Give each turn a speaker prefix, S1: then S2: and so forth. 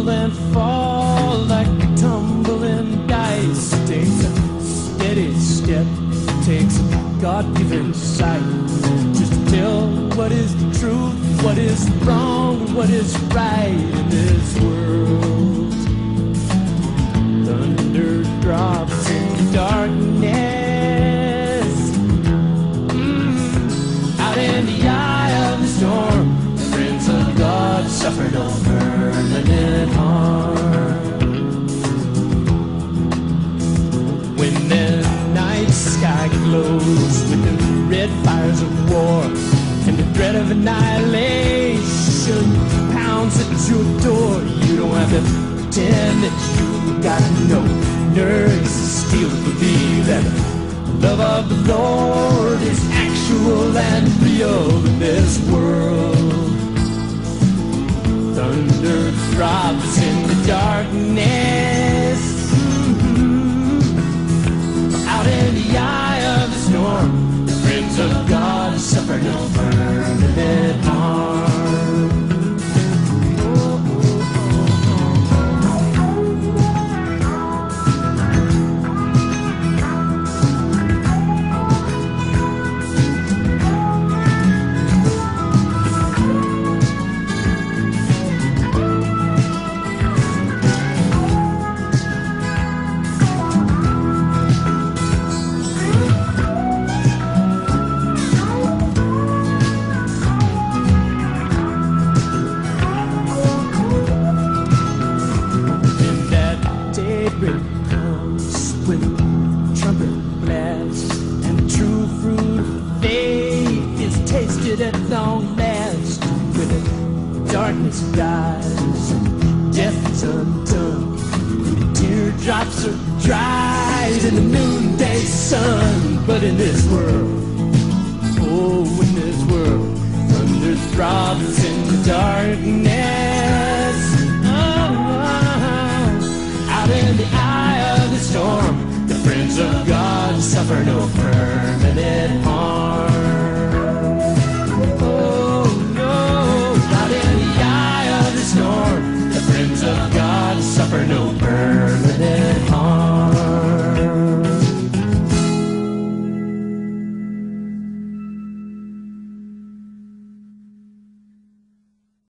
S1: stumble and fall like tumbling dice. It takes a steady step, it takes a God-given sight, just to tell what is the truth, what is wrong, and what is right in this world. Thunder drops in darkness, out in the eye of the storm. The friends of God suffer no permanent harm. When the night sky glows with the red fires of war, and the dread of annihilation pounds at your door, you don't have to pretend that you got no nerves to still believe that the love of the Lord is actual and real in this world. Thunder throbs in the darkness, out in the eye of the storm. The friends of God suffer no permanent harm. Comes with a trumpet blast, and the true fruit of faith is tasted at long last. When the darkness dies and death is undone, and the teardrops are dried in the noonday sun. But in this world, oh, in this world, thunder throbs in the darkness,